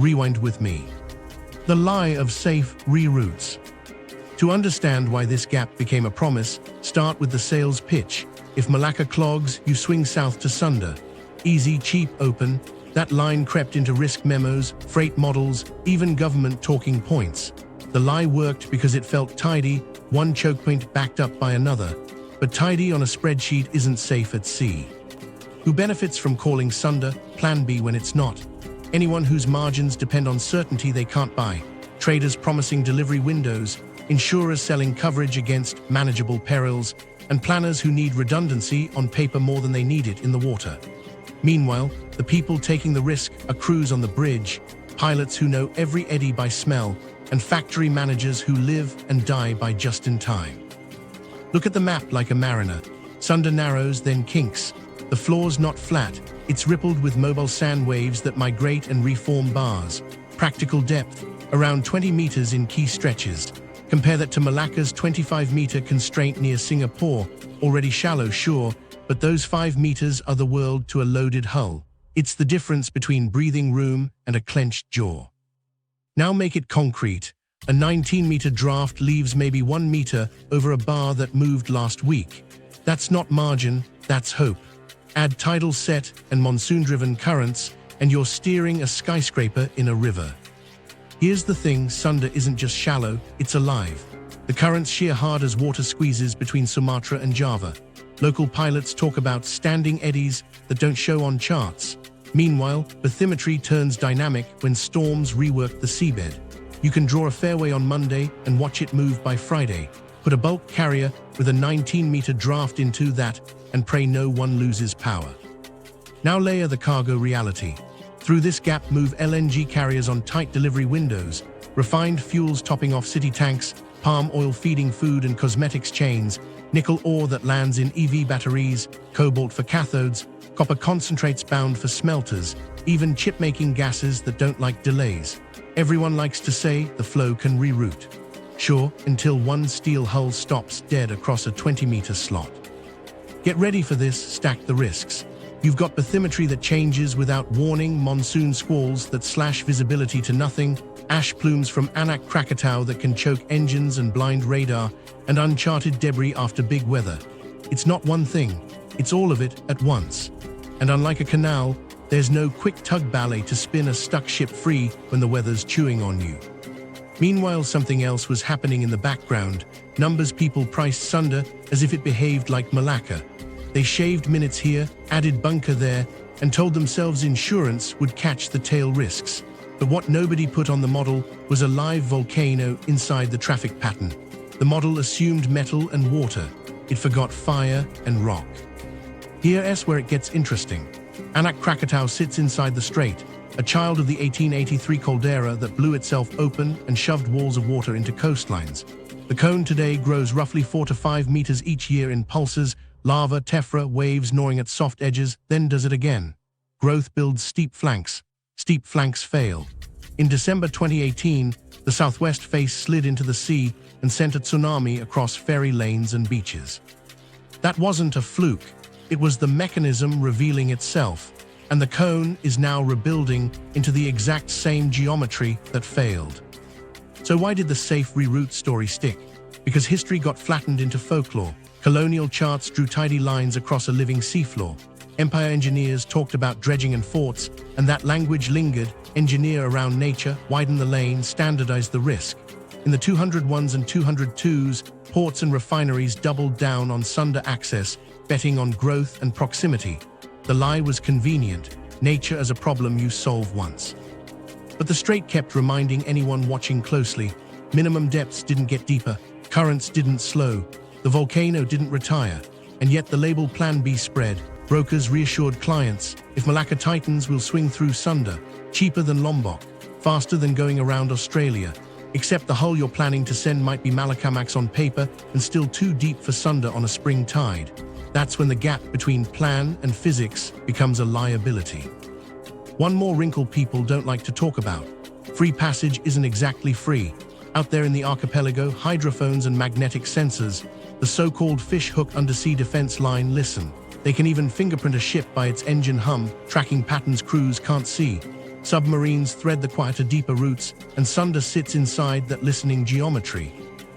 Rewind with me. The Lie of Safe Reroutes. To understand why this gap became a promise, start with the sales pitch. If Malacca clogs, you swing south to Sunda. Easy, cheap, open. That line crept into risk memos, freight models, even government talking points. The lie worked because it felt tidy, one choke point backed up by another. But tidy on a spreadsheet isn't safe at sea. Who benefits from calling Sunda Plan B when it's not? Anyone whose margins depend on certainty they can't buy. Traders promising delivery windows, insurers selling coverage against manageable perils, and planners who need redundancy on paper more than they need it in the water. Meanwhile, the people taking the risk are crews on the bridge, pilots who know every eddy by smell, and factory managers who live and die by just in time. Look at the map like a mariner. Sunda narrows, then kinks. The floor's not flat, it's rippled with mobile sand waves that migrate and reform bars. Practical depth, around 20 meters in key stretches. Compare that to Malacca's 25-meter constraint near Singapore, already shallow, sure, but those 5 meters are the world to a loaded hull. It's the difference between breathing room and a clenched jaw. Now make it concrete. A 19-meter draft leaves maybe 1 meter over a bar that moved last week. That's not margin, that's hope. Add tidal set and monsoon-driven currents, and you're steering a skyscraper in a river. Here's the thing, Sunda isn't just shallow, it's alive. The currents shear hard as water squeezes between Sumatra and Java. Local pilots talk about standing eddies that don't show on charts. Meanwhile, bathymetry turns dynamic when storms rework the seabed. You can draw a fairway on Monday and watch it move by Friday. Put a bulk carrier with a 19-meter draft into that and pray no one loses power. Now layer the cargo reality. Through this gap move LNG carriers on tight delivery windows, refined fuels topping off city tanks, palm oil feeding food and cosmetics chains, nickel ore that lands in EV batteries, cobalt for cathodes, copper concentrates bound for smelters, even chip-making gases that don't like delays. Everyone likes to say the flow can reroute. Sure, until one steel hull stops dead across a 20-meter slot. Get ready for this, stack the risks. You've got bathymetry that changes without warning, monsoon squalls that slash visibility to nothing, ash plumes from Anak Krakatau that can choke engines and blind radar, and uncharted debris after big weather. It's not one thing, it's all of it at once. And unlike a canal, there's no quick tug ballet to spin a stuck ship free when the weather's chewing on you. Meanwhile, something else was happening in the background. Numbers people priced Sunda as if it behaved like Malacca. They shaved minutes here, added bunker there, and told themselves insurance would catch the tail risks. But what nobody put on the model was a live volcano inside the traffic pattern. The model assumed metal and water. It forgot fire and rock. Here's where it gets interesting. Anak Krakatau sits inside the strait, a child of the 1883 caldera that blew itself open and shoved walls of water into coastlines. The cone today grows roughly 4 to 5 meters each year in pulses, lava, tephra, waves gnawing at soft edges, then does it again. Growth builds steep flanks. Steep flanks fail. In December 2018, the southwest face slid into the sea and sent a tsunami across ferry lanes and beaches. That wasn't a fluke. It was the mechanism revealing itself, and the cone is now rebuilding into the exact same geometry that failed. So why did the safe reroute story stick? Because history got flattened into folklore. Colonial charts drew tidy lines across a living seafloor. Empire engineers talked about dredging and forts, and that language lingered. Engineer around nature, widen the lane, standardize the risk. In the 201s and 202s, ports and refineries doubled down on Sunda access, betting on growth and proximity. The lie was convenient, nature as a problem you solve once. But the strait kept reminding anyone watching closely. Minimum depths didn't get deeper, currents didn't slow, the volcano didn't retire, and yet the label Plan B spread. Brokers reassured clients, if Malacca tightens, we'll swing through Sunda, cheaper than Lombok, faster than going around Australia. Except the hull you're planning to send might be Malacamax on paper and still too deep for Sunda on a spring tide. That's when the gap between plan and physics becomes a liability. One more wrinkle people don't like to talk about. Free passage isn't exactly free. Out there in the archipelago, hydrophones and magnetic sensors, the so-called fish hook undersea defense line, listen. They can even fingerprint a ship by its engine hum, tracking patterns crews can't see. Submarines thread the quieter, deeper routes, and Sunda sits inside that listening geometry.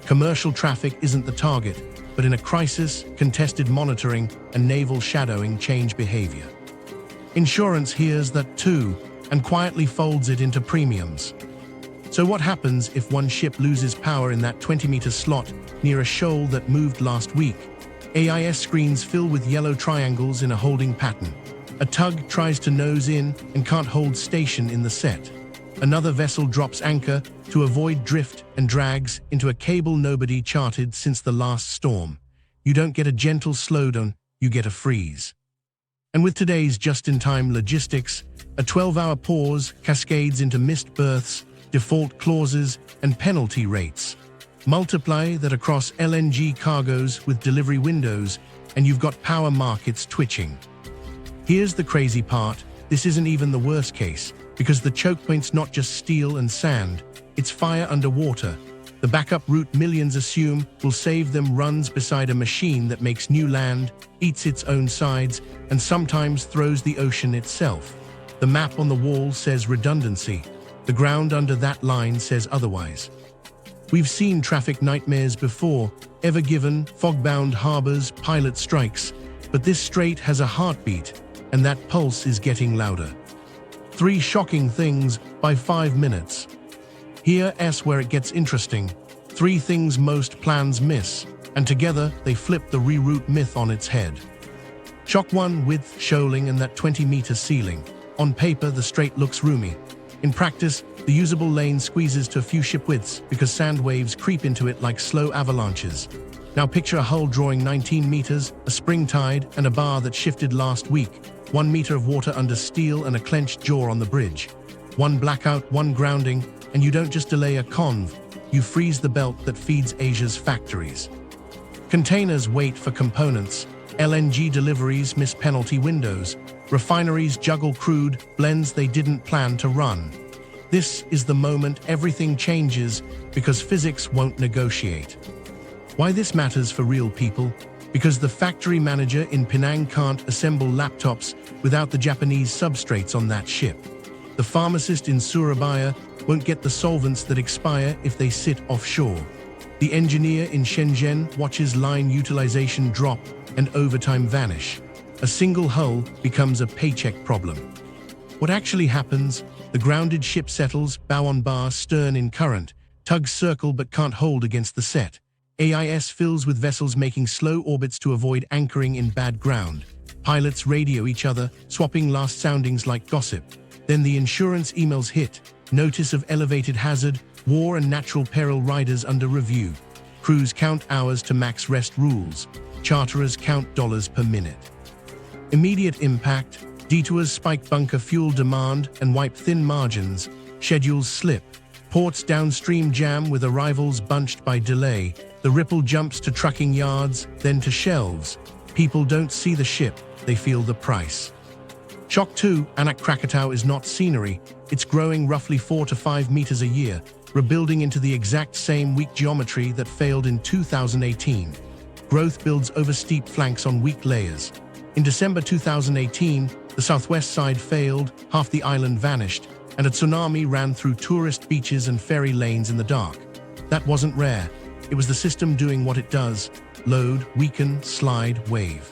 Commercial traffic isn't the target, but in a crisis, contested monitoring and naval shadowing change behavior. Insurance hears that too, and quietly folds it into premiums. So what happens if one ship loses power in that 20-meter slot near a shoal that moved last week? AIS screens fill with yellow triangles in a holding pattern. A tug tries to nose in and can't hold station in the set. Another vessel drops anchor to avoid drift and drags into a cable nobody charted since the last storm. You don't get a gentle slowdown, you get a freeze. And with today's just-in-time logistics, a 12-hour pause cascades into missed berths, default clauses, and penalty rates. Multiply that across LNG cargoes with delivery windows, and you've got power markets twitching. Here's the crazy part, this isn't even the worst case, because the choke point's not just steel and sand, it's fire underwater. The backup route millions assume will save them runs beside a machine that makes new land, eats its own sides, and sometimes throws the ocean itself. The map on the wall says redundancy. The ground under that line says otherwise. We've seen traffic nightmares before, Ever Given, fog-bound harbors, pilot strikes, but this strait has a heartbeat, and that pulse is getting louder. 3 shocking things by 5 minutes. Here's where it gets interesting. 3 things most plans miss, and together they flip the reroute myth on its head. Shock 1, width, shoaling, and that 20-meter ceiling. On paper, the strait looks roomy. In practice, the usable lane squeezes to a few ship widths because sand waves creep into it like slow avalanches. Now picture a hull drawing 19 meters, a spring tide, and a bar that shifted last week. 1 meter of water under steel and a clenched jaw on the bridge. 1 blackout, 1 grounding, and you don't just delay a conv, you freeze the belt that feeds Asia's factories. Containers wait for components, LNG deliveries miss penalty windows, refineries juggle crude blends they didn't plan to run. This is the moment everything changes because physics won't negotiate. Why this matters for real people? Because the factory manager in Penang can't assemble laptops without the Japanese substrates on that ship. The pharmacist in Surabaya won't get the solvents that expire if they sit offshore. The engineer in Shenzhen watches line utilization drop and overtime vanish. A single hull becomes a paycheck problem. What actually happens? The grounded ship settles, bow on bar, stern in current. Tugs circle but can't hold against the set. AIS fills with vessels making slow orbits to avoid anchoring in bad ground. Pilots radio each other, swapping last soundings like gossip. Then the insurance emails hit. Notice of elevated hazard, war and natural peril riders under review. Crews count hours to max rest rules. Charterers count dollars per minute. Immediate impact, detours spike bunker fuel demand and wipe thin margins. Schedules slip. Ports downstream jam with arrivals bunched by delay. The ripple jumps to trucking yards, then to shelves. People don't see the ship, they feel the price. Shock 2, Anak Krakatau is not scenery. It's growing roughly 4 to 5 meters a year, rebuilding into the exact same weak geometry that failed in 2018. Growth builds over steep flanks on weak layers. In December 2018, the southwest side failed, half the island vanished, and a tsunami ran through tourist beaches and ferry lanes in the dark. That wasn't rare. It was the system doing what it does: load, weaken, slide, wave.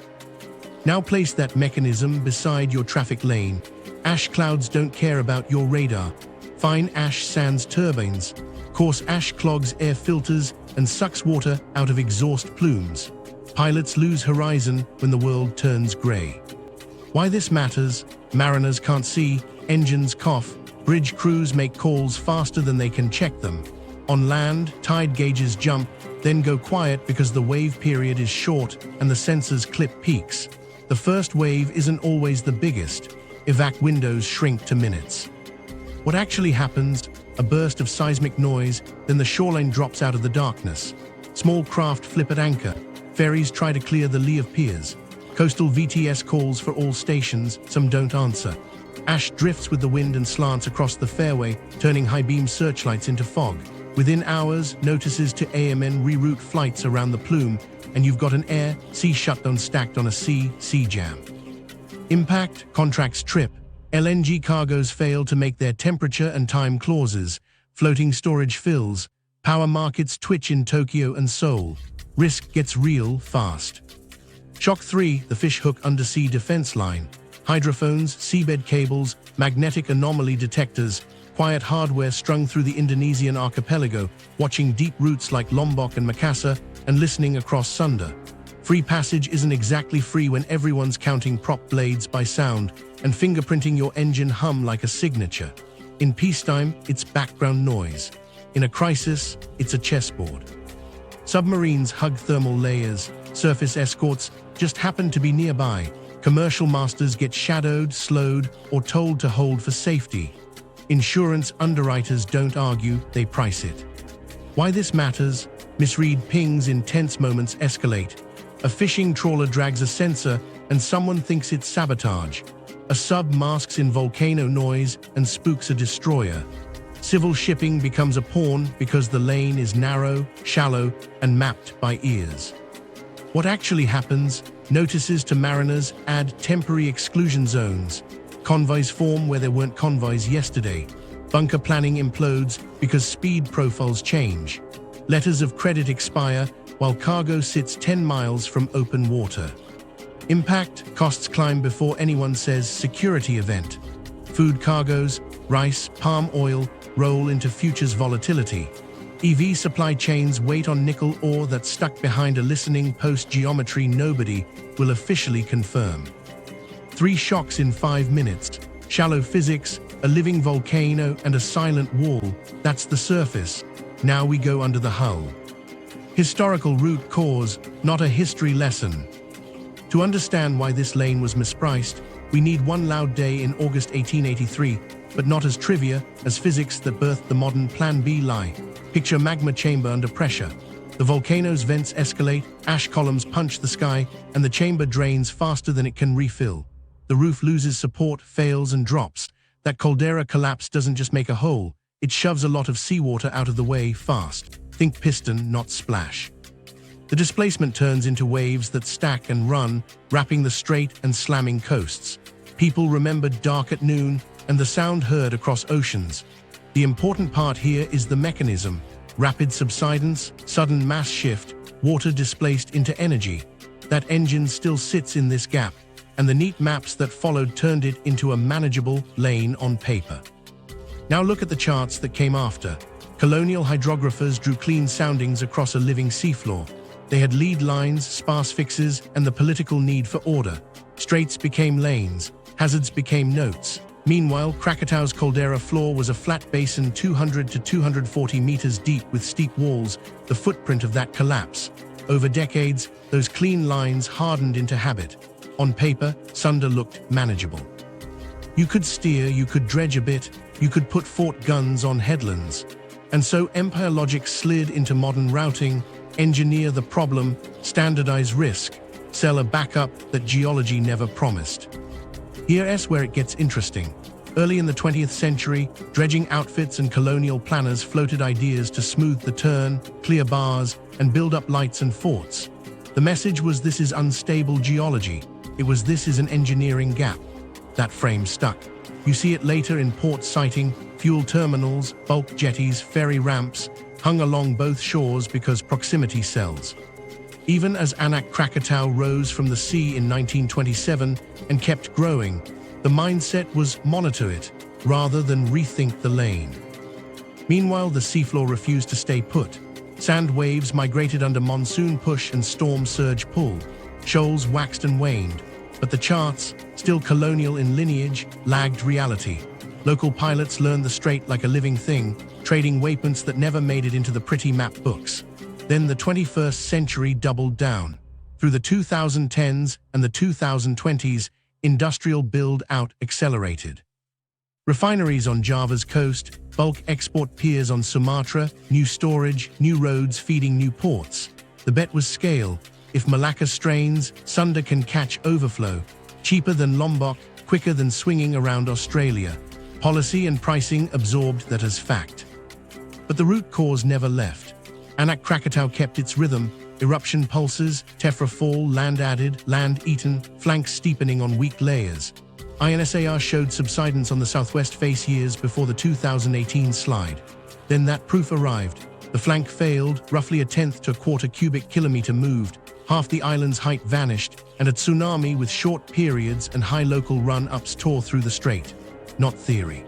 Now place that mechanism beside your traffic lane. Ash clouds don't care about your radar. Fine ash sands turbines. Coarse ash clogs air filters and sucks water out of exhaust plumes. Pilots lose horizon when the world turns gray. Why this matters? Mariners can't see, engines cough, bridge crews make calls faster than they can check them. On land, tide gauges jump, then go quiet because the wave period is short and the sensors clip peaks. The first wave isn't always the biggest. Evac windows shrink to minutes. What actually happens? A burst of seismic noise, then the shoreline drops out of the darkness. Small craft flip at anchor. Ferries try to clear the lee of piers. Coastal VTS calls for all stations, some don't answer. Ash drifts with the wind and slants across the fairway, turning high-beam searchlights into fog. Within hours, notices to AMN reroute flights around the plume, and you've got an air-sea shutdown stacked on a sea jam. Impact, contracts trip, LNG cargoes fail to make their temperature and time clauses, floating storage fills, power markets twitch in Tokyo and Seoul. Risk gets real fast. Shock 3, the fishhook undersea defense line. Hydrophones, seabed cables, magnetic anomaly detectors, quiet hardware strung through the Indonesian archipelago, watching deep routes like Lombok and Makassar, and listening across Sunda. Free passage isn't exactly free when everyone's counting prop blades by sound and fingerprinting your engine hum like a signature. In peacetime, it's background noise. In a crisis, it's a chessboard. Submarines hug thermal layers, surface escorts just happen to be nearby. Commercial masters get shadowed, slowed, or told to hold for safety. Insurance underwriters don't argue, they price it. Why this matters? Misread pings in tense moments escalate. A fishing trawler drags a sensor and someone thinks it's sabotage. A sub masks in volcano noise and spooks a destroyer. Civil shipping becomes a pawn because the lane is narrow, shallow, and mapped by ears. What actually happens? Notices to mariners add temporary exclusion zones. Convoys form where there weren't convoys yesterday. Bunker planning implodes because speed profiles change. Letters of credit expire while cargo sits 10 miles from open water. Impact: costs climb before anyone says security event. Food cargoes, rice, palm oil, roll into futures volatility. EV supply chains wait on nickel ore that's stuck behind a listening post geometry nobody will officially confirm. 3 shocks in 5 minutes. Shallow physics, a living volcano, and a silent wall. That's the surface. Now we go under the hull. Historical root cause, not a history lesson. To understand why this lane was mispriced, we need one loud day in August 1883, but not as trivia as physics that birthed the modern Plan B lie. Picture magma chamber under pressure. The volcano's vents escalate, ash columns punch the sky, and the chamber drains faster than it can refill. The roof loses support, fails, and drops. That caldera collapse doesn't just make a hole, it shoves a lot of seawater out of the way fast. Think piston, not splash. The displacement turns into waves that stack and run, wrapping the strait and slamming coasts. People remembered dark at noon and the sound heard across oceans. The important part here is the mechanism. Rapid subsidence, sudden mass shift, water displaced into energy. That engine still sits in this gap, and the neat maps that followed turned it into a manageable lane on paper. Now look at the charts that came after. Colonial hydrographers drew clean soundings across a living seafloor. They had lead lines, sparse fixes, and the political need for order. Straits became lanes, hazards became notes. Meanwhile, Krakatau's caldera floor was a flat basin 200 to 240 meters deep with steep walls, the footprint of that collapse. Over decades, those clean lines hardened into habit. On paper, Sunda looked manageable. You could steer, you could dredge a bit, you could put fort guns on headlands. And so empire logic slid into modern routing, engineer the problem, standardize risk, sell a backup that geology never promised. Here's where it gets interesting. Early in the 20th century, dredging outfits and colonial planners floated ideas to smooth the turn, clear bars, and build up lights and forts. The message was this is unstable geology. It was this is an engineering gap. That frame stuck. You see it later in port siting, fuel terminals, bulk jetties, ferry ramps, hung along both shores because proximity sells. Even as Anak Krakatau rose from the sea in 1927 and kept growing, the mindset was monitor it rather than rethink the lane. Meanwhile, the seafloor refused to stay put. Sand waves migrated under monsoon push and storm surge pull. Shoals waxed and waned, but the charts, still colonial in lineage, lagged reality. Local pilots learned the strait like a living thing, trading waypoints that never made it into the pretty map books. Then the 21st century doubled down. Through the 2010s and the 2020s, industrial build-out accelerated. Refineries on Java's coast, bulk export piers on Sumatra, new storage, new roads feeding new ports. The bet was scale. If Malacca strains, Sunda can catch overflow. Cheaper than Lombok, quicker than swinging around Australia. Policy and pricing absorbed that as fact. But the root cause never left. Anak Krakatau kept its rhythm, eruption pulses, tephra fall, land added, land eaten, flanks steepening on weak layers. INSAR showed subsidence on the southwest face years before the 2018 slide. Then that proof arrived. The flank failed, roughly a tenth to a quarter cubic kilometer moved, half the island's height vanished, and a tsunami with short periods and high local run-ups tore through the strait. Not theory.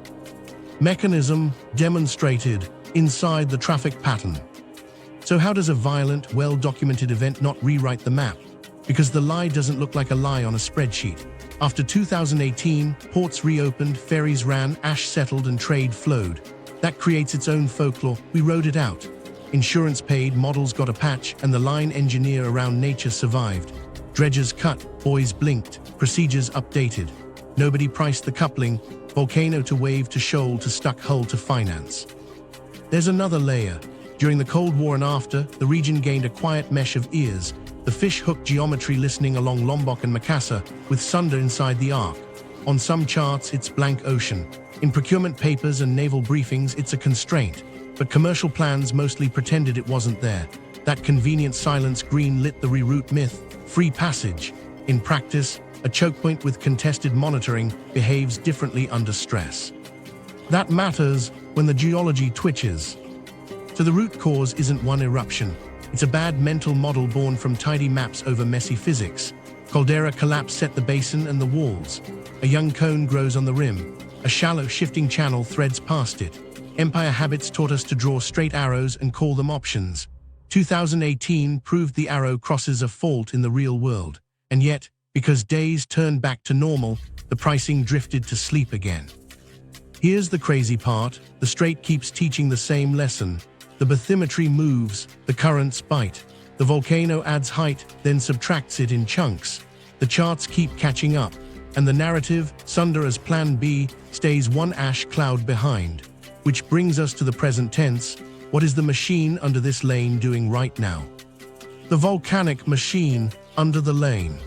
Mechanism demonstrated inside the traffic pattern. So how does a violent, well-documented event not rewrite the map? Because the lie doesn't look like a lie on a spreadsheet. After 2018, ports reopened, ferries ran, ash settled, and trade flowed. That creates its own folklore. We rode it out. Insurance paid, models got a patch, and the line engineer around nature survived. Dredgers cut, buoys blinked, procedures updated. Nobody priced the coupling, volcano to wave to shoal to stuck hull to finance. There's another layer. During the Cold War and after, the region gained a quiet mesh of ears, the fish-hook geometry listening along Lombok and Makassar, with Sunda inside the arc. On some charts, it's blank ocean. In procurement papers and naval briefings, it's a constraint. But commercial plans mostly pretended it wasn't there. That convenient silence green-lit the reroute myth, free passage. In practice, a choke point with contested monitoring behaves differently under stress. That matters when the geology twitches. So the root cause isn't one eruption. It's a bad mental model born from tidy maps over messy physics. Caldera collapse set the basin and the walls. A young cone grows on the rim. A shallow, shifting channel threads past it. Empire habits taught us to draw straight arrows and call them options. 2018 proved the arrow crosses a fault in the real world. And yet, because days turned back to normal, the pricing drifted to sleep again. Here's the crazy part. The strait keeps teaching the same lesson. The bathymetry moves, the currents bite. The volcano adds height, then subtracts it in chunks. The charts keep catching up. And the narrative, Sunda as Plan B, stays one ash cloud behind. Which brings us to the present tense. What is the machine under this lane doing right now? The volcanic machine under the lane.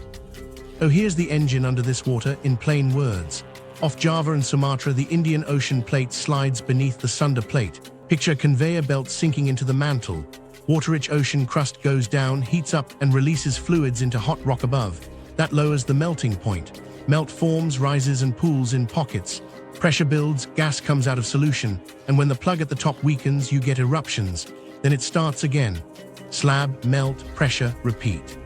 Oh, here's the engine under this water in plain words. Off Java and Sumatra, the Indian Ocean plate slides beneath the Sunda plate. Picture a conveyor belt sinking into the mantle. Water-rich ocean crust goes down, heats up, and releases fluids into hot rock above. That lowers the melting point. Melt forms, rises, and pools in pockets. Pressure builds, gas comes out of solution, and when the plug at the top weakens, you get eruptions. Then it starts again. Slab, melt, pressure, repeat.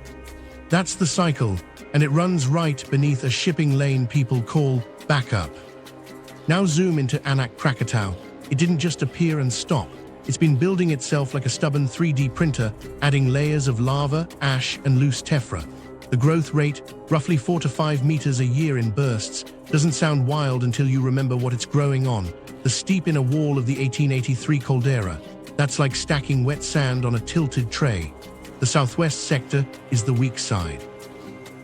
That's the cycle, and it runs right beneath a shipping lane people call backup. Now zoom into Anak Krakatau. It didn't just appear and stop. It's been building itself like a stubborn 3D printer, adding layers of lava, ash, and loose tephra. The growth rate, roughly 4 to 5 meters a year in bursts, doesn't sound wild until you remember what it's growing on. The steep inner wall of the 1883 caldera. That's like stacking wet sand on a tilted tray. The southwest sector is the weak side.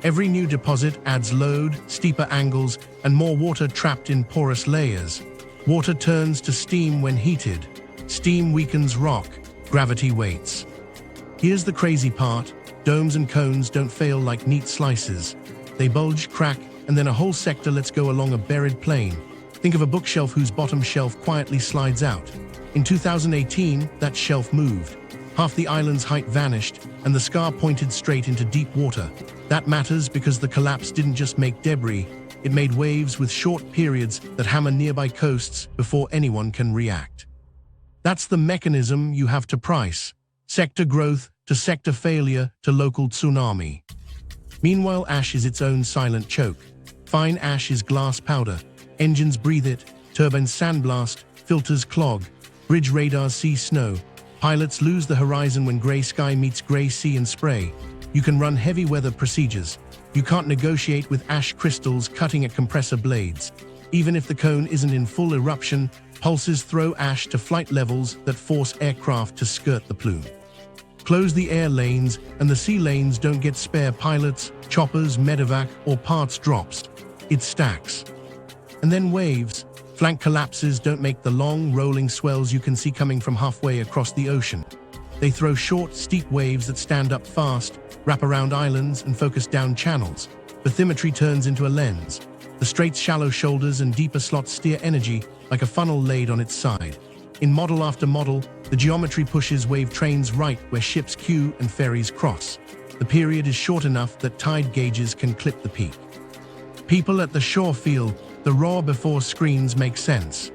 Every new deposit adds load, steeper angles, and more water trapped in porous layers. Water turns to steam when heated. Steam weakens rock, gravity waits. Here's the crazy part. Domes and cones don't fail like neat slices. They bulge, crack, and then a whole sector lets go along a buried plane. Think of a bookshelf whose bottom shelf quietly slides out. In 2018, that shelf moved. Half the island's height vanished, and the scar pointed straight into deep water. That matters because the collapse didn't just make debris, it made waves with short periods that hammer nearby coasts before anyone can react. That's the mechanism you have to price. Sector growth to sector failure to local tsunami. Meanwhile, ash is its own silent choke. Fine ash is glass powder. Engines breathe it, turbines sandblast, filters clog, bridge radars see snow. Pilots lose the horizon when gray sky meets gray sea and spray. You can run heavy weather procedures. You can't negotiate with ash crystals cutting at compressor blades. Even if the cone isn't in full eruption, pulses throw ash to flight levels that force aircraft to skirt the plume. Close the air lanes, and the sea lanes don't get spare pilots, choppers, medevac, or parts drops. It stacks. And then waves. Flank collapses don't make the long, rolling swells you can see coming from halfway across the ocean. They throw short, steep waves that stand up fast, wrap around islands, and focus down channels. Bathymetry turns into a lens. The strait's shallow shoulders and deeper slots steer energy like a funnel laid on its side. In model after model, the geometry pushes wave trains right where ships queue and ferries cross. The period is short enough that tide gauges can clip the peak. People at the shore feel the raw before screens make sense.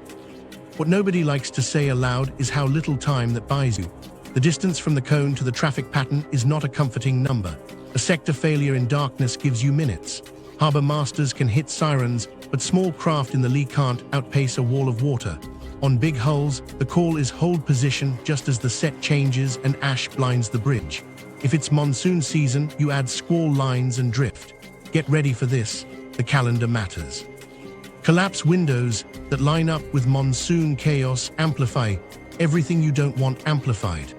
What nobody likes to say aloud is how little time that buys you. The distance from the cone to the traffic pattern is not a comforting number. A sector failure in darkness gives you minutes. Harbor masters can hit sirens, but small craft in the lee can't outpace a wall of water. On big hulls, the call is hold position just as the set changes and ash blinds the bridge. If it's monsoon season, you add squall lines and drift. Get ready for this. The calendar matters. Collapse windows that line up with monsoon chaos amplify everything you don't want amplified.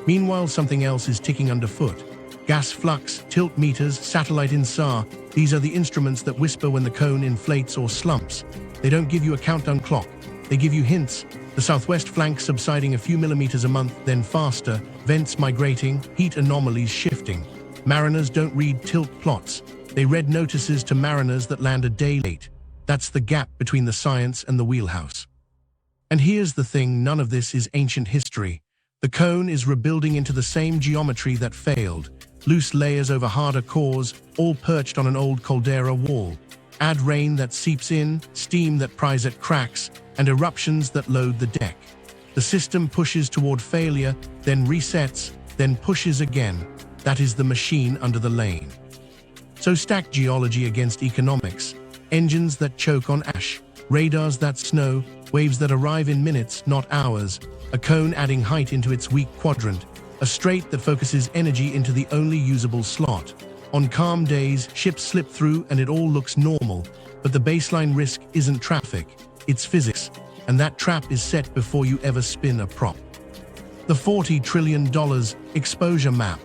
Meanwhile, something else is ticking underfoot. Gas flux, tilt meters, satellite INSAR, these are the instruments that whisper when the cone inflates or slumps. They don't give you a countdown clock. They give you hints. The southwest flank subsiding a few millimeters a month, then faster, vents migrating, heat anomalies shifting. Mariners don't read tilt plots. They read notices to mariners that land a day late. That's the gap between the science and the wheelhouse. And here's the thing, none of this is ancient history. The cone is rebuilding into the same geometry that failed. Loose layers over harder cores, all perched on an old caldera wall. Add rain that seeps in, steam that pries at cracks, and eruptions that load the deck. The system pushes toward failure, then resets, then pushes again. That is the machine under the lane. So stack geology against economics. Engines that choke on ash, radars that snow, waves that arrive in minutes, not hours, a cone adding height into its weak quadrant, a strait that focuses energy into the only usable slot. On calm days, ships slip through and it all looks normal, but the baseline risk isn't traffic, it's physics, and that trap is set before you ever spin a prop. The $40 trillion exposure map.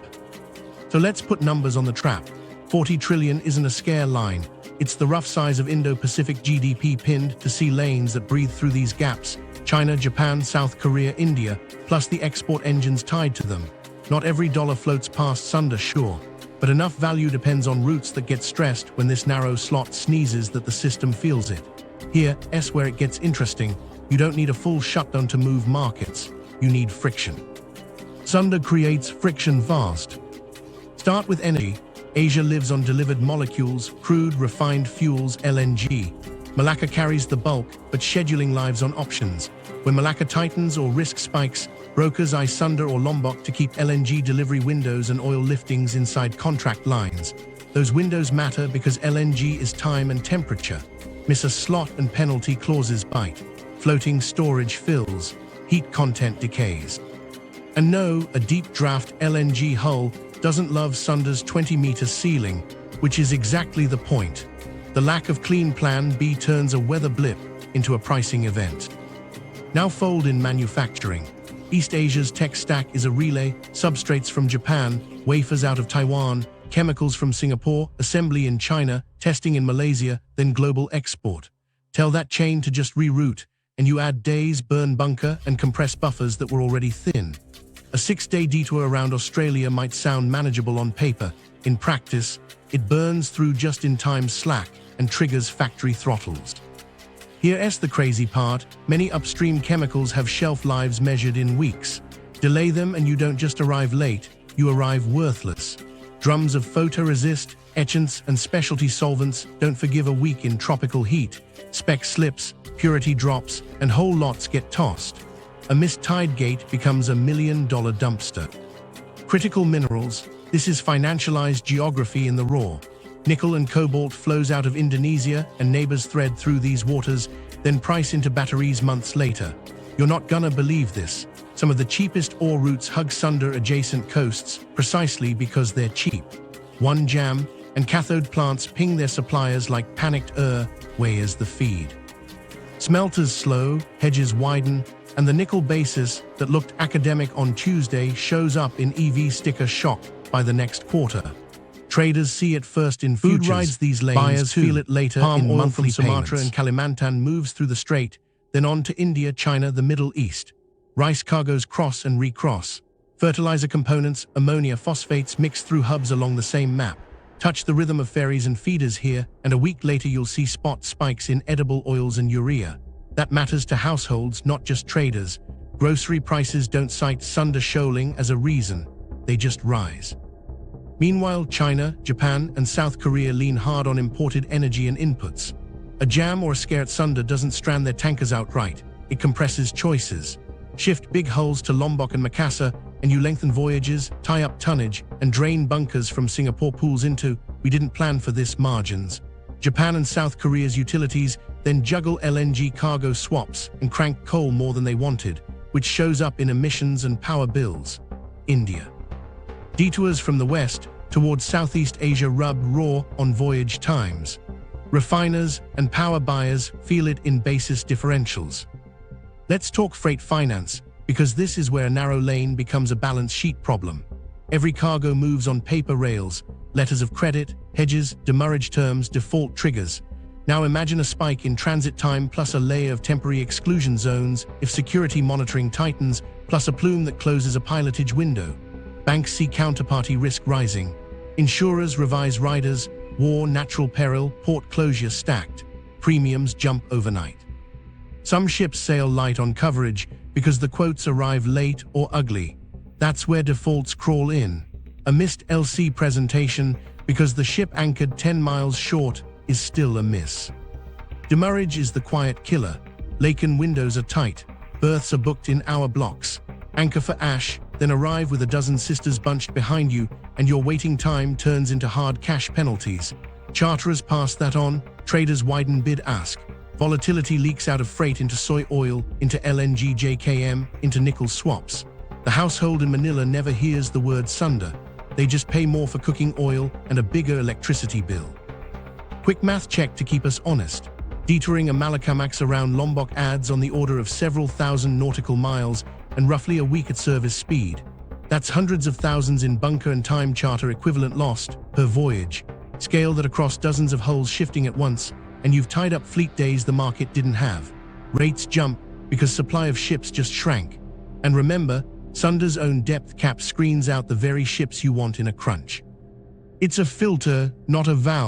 So let's put numbers on the trap. 40 trillion isn't a scare line. It's the rough size of Indo-Pacific GDP pinned to sea lanes that breathe through these gaps. China, Japan, South Korea, India, plus the export engines tied to them. Not every dollar floats past Sunda, sure, but enough value depends on routes that get stressed when this narrow slot sneezes that the system feels it. Here's where it gets interesting. You don't need a full shutdown to move markets. You need friction. Sunda creates friction fast. Start with energy. Asia lives on delivered molecules, crude, refined fuels, LNG. Malacca carries the bulk, but scheduling lives on options. When Malacca tightens or risk spikes, brokers eye Sunda or Lombok to keep LNG delivery windows and oil liftings inside contract lines. Those windows matter because LNG is time and temperature. Miss a slot and penalty clauses bite. Floating storage fills. Heat content decays. And no, a deep draft LNG hull doesn't love Sunda's 20-meter ceiling, which is exactly the point. The lack of clean plan B turns a weather blip into a pricing event. Now fold in manufacturing. East Asia's tech stack is a relay, substrates from Japan, wafers out of Taiwan, chemicals from Singapore, assembly in China, testing in Malaysia, then global export. Tell that chain to just reroute, and you add days, burn bunker, and compress buffers that were already thin. A 6-day detour around Australia might sound manageable on paper. In practice, it burns through just-in-time slack and triggers factory throttles. Here's the crazy part. Many upstream chemicals have shelf lives measured in weeks. Delay them and you don't just arrive late, you arrive worthless. Drums of photoresist, etchants, and specialty solvents don't forgive a week in tropical heat. Spec slips, purity drops, and whole lots get tossed. A missed tide gate becomes $1 million dumpster. Critical minerals. This is financialized geography in the raw. Nickel and cobalt flows out of Indonesia and neighbors thread through these waters, then price into batteries months later. You're not gonna believe this. Some of the cheapest ore routes hug Sunda adjacent coasts precisely because they're cheap. One jam, and cathode plants ping their suppliers like panicked where's the feed? Smelters slow, hedges widen, and the nickel basis that looked academic on Tuesday shows up in EV sticker shock by the next quarter. Traders see it first in futures. Food rides these lanes, buyers feel it later in oil monthly from Sumatra and Kalimantan moves through the strait, then on to India, China, the Middle East. Rice cargoes cross and recross. Fertilizer components, ammonia, phosphates mix through hubs along the same map. Touch the rhythm of ferries and feeders here, and a week later you'll see spot spikes in edible oils and urea. That matters to households, not just traders. Grocery prices don't cite Sunda shoaling as a reason. They just rise. Meanwhile, China, Japan, and South Korea lean hard on imported energy and inputs. A jam or a scare at Sunda doesn't strand their tankers outright. It compresses choices. Shift big hulls to Lombok and Makassar, and you lengthen voyages, tie up tonnage, and drain bunkers from Singapore pools into, we didn't plan for this, margins. Japan and South Korea's utilities then juggle LNG cargo swaps and crank coal more than they wanted, which shows up in emissions and power bills. India. Detours from the west towards Southeast Asia rub raw on voyage times. Refiners and power buyers feel it in basis differentials. Let's talk freight finance, because this is where a narrow lane becomes a balance sheet problem. Every cargo moves on paper rails, letters of credit, hedges, demurrage terms, default triggers. Now imagine a spike in transit time plus a layer of temporary exclusion zones if security monitoring tightens, plus a plume that closes a pilotage window. Banks see counterparty risk rising. Insurers revise riders, war, natural peril, port closure stacked. Premiums jump overnight. Some ships sail light on coverage because the quotes arrive late or ugly. That's where defaults crawl in. A missed LC presentation because the ship anchored 10 miles short is still a miss. Demurrage is the quiet killer. Laken windows are tight. Berths are booked in hour blocks. Anchor for ash, then arrive with a dozen sisters bunched behind you, and your waiting time turns into hard cash penalties. Charterers pass that on, traders widen bid-ask. Volatility leaks out of freight into soy oil, into LNG JKM, into nickel swaps. The household in Manila never hears the word Sunda. They just pay more for cooking oil and a bigger electricity bill. Quick math check to keep us honest. Detouring a Malacamax around Lombok adds on the order of several thousand nautical miles and roughly a week at service speed. That's hundreds of thousands in bunker and time charter equivalent lost per voyage. Scale that across dozens of hulls shifting at once, and you've tied up fleet days the market didn't have. Rates jump because supply of ships just shrank. And remember, Sunda's own depth cap screens out the very ships you want in a crunch. It's a filter, not a valve.